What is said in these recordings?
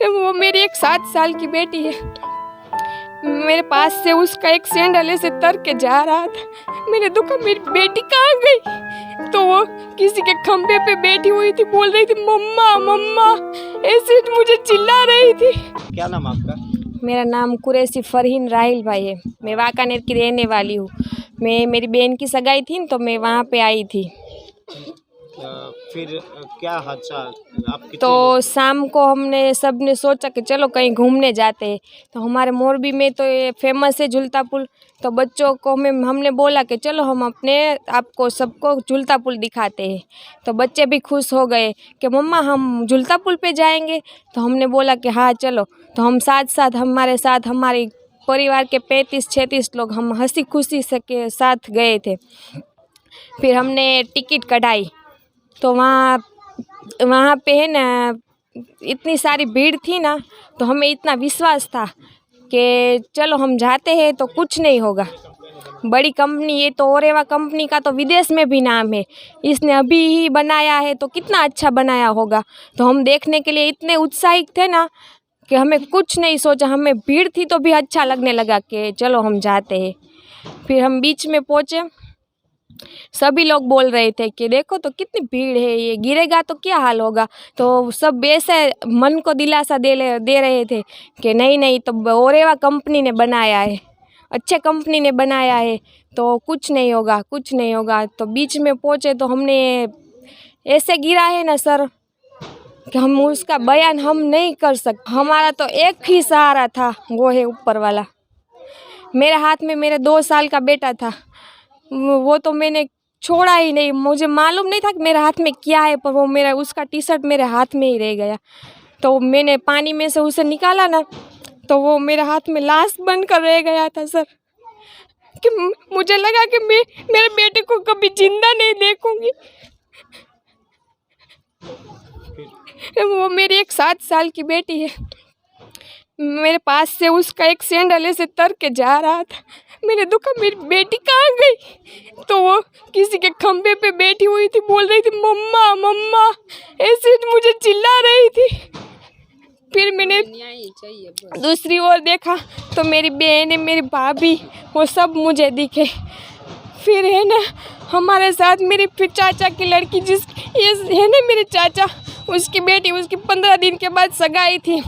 वो मेरी एक 7 साल की बेटी है। मेरे पास से उसका एक सैंडल ऐसे तर के जा रहा था। मैंने देखा मेरी बेटी कहाँ गई, तो वो किसी के खंभे पे बैठी हुई थी, बोल रही थी मम्मा मम्मा, ऐसे मुझे चिल्ला रही थी। क्या नाम आपका? मेरा नाम कुरैशी फरहीन राहिल भाई है। मैं वाकानेर की रहने वाली हूँ। मेरी बहन की सगाई थी तो मैं वहाँ पे आई थी। फिर क्या हादसा? आप कितने तो लोग? शाम को हमने सब ने सोचा कि चलो कहीं घूमने जाते हैं। तो हमारे मोरबी में तो ये फेमस है झूलता पुल। तो बच्चों को हमने बोला कि चलो हम अपने आपको सबको झूलता पुल दिखाते हैं। तो बच्चे भी खुश हो गए कि मम्मा हम झूलता पुल पे जाएंगे। तो हमने बोला कि हाँ चलो। तो हम हमारे साथ हमारे परिवार के 35-36 लोग हम हंसी खुशी से के साथ गए थे। फिर हमने टिकट कढ़ाई। तो वहाँ पे है ना इतनी सारी भीड़ थी ना, तो हमें इतना विश्वास था कि चलो हम जाते हैं तो कुछ नहीं होगा। बड़ी कंपनी, ये तो ओरेवा कंपनी का तो विदेश में भी नाम है, इसने अभी ही बनाया है तो कितना अच्छा बनाया होगा। तो हम देखने के लिए इतने उत्साहित थे ना कि हमें कुछ नहीं सोचा, हमें भीड़ थी तो भी अच्छा लगने लगा कि चलो हम जाते हैं। फिर हम बीच में पहुँचे, सभी लोग बोल रहे थे कि देखो तो कितनी भीड़ है, ये गिरेगा तो क्या हाल होगा। तो सब ऐसे मन को दिलासा दे रहे थे कि नहीं नहीं, तो ओरेवा कंपनी ने बनाया है, अच्छे कंपनी ने बनाया है, तो कुछ नहीं होगा कुछ नहीं होगा। तो बीच में पहुँचे तो हमने ऐसे गिरा है ना सर कि हम उसका बयान हम नहीं कर सकते। हमारा तो एक ही सहारा था, वो है ऊपर वाला। मेरे हाथ में मेरे 2 साल का बेटा था, वो तो मैंने छोड़ा ही नहीं। मुझे मालूम नहीं था कि मेरे हाथ में क्या है, पर वो उसका टी शर्ट मेरे हाथ में ही रह गया। तो मैंने पानी में से उसे निकाला ना, तो वो मेरे हाथ में लाश बनकर रह गया था सर। कि मुझे लगा कि मैं मेरे बेटे को कभी जिंदा नहीं देखूंगी। वो मेरी एक 7 साल की बेटी है। मेरे पास से उसका एक सैंडल ऐसे तर के जा रहा था। मैंने देखा मेरी बेटी कहाँ गई, तो वो किसी के खंभे पे बैठी हुई थी, बोल रही थी मम्मा मम्मा, ऐसे मुझे चिल्ला रही थी। फिर मैंने दूसरी ओर देखा तो मेरी बहन है, मेरी भाभी, वो सब मुझे दिखे। फिर है ना हमारे साथ मेरी फिर चाचा की लड़की, जिस ये है ना मेरे चाचा, उसकी बेटी, उसकी 15 दिन के बाद सगाई थी।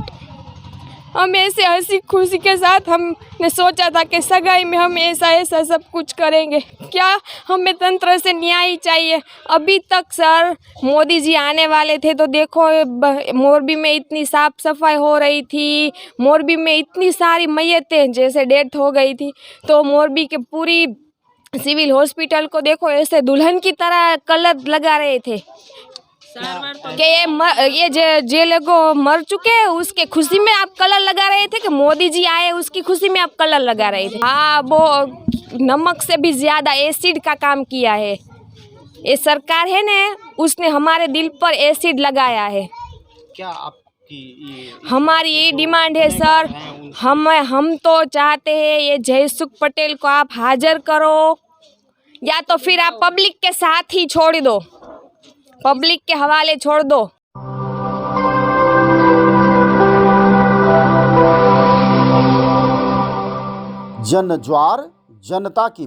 हम ऐसे हंसी खुशी के साथ हमने सोचा था कि सगाई में हम ऐसा सब कुछ करेंगे। क्या हमें तंत्र से न्याय चाहिए। अभी तक सर मोदी जी आने वाले थे तो देखो मोरबी में इतनी साफ सफाई हो रही थी, मोरबी में इतनी सारी मैयतें जैसे डेथ हो गई थी, तो मोरबी के पूरी सिविल हॉस्पिटल को देखो ऐसे दुल्हन की तरह कलर लगा रहे थे कि ये जे लोग मर चुके हैं उसके खुशी में आप कलर लगा रहे थे, कि मोदी जी आए उसकी खुशी में आप कलर लगा रहे थे। हाँ, वो नमक से भी ज़्यादा एसिड का काम किया है ये सरकार है ना, उसने हमारे दिल पर एसिड लगाया है। क्या आपकी हमारी यही डिमांड है सर, हम तो चाहते हैं ये जयसुख पटेल को आप हाजिर करो, या तो फिर आप पब्लिक के साथ ही छोड़ दो, पब्लिक के हवाले छोड़ दो। जन ज्वार जनता की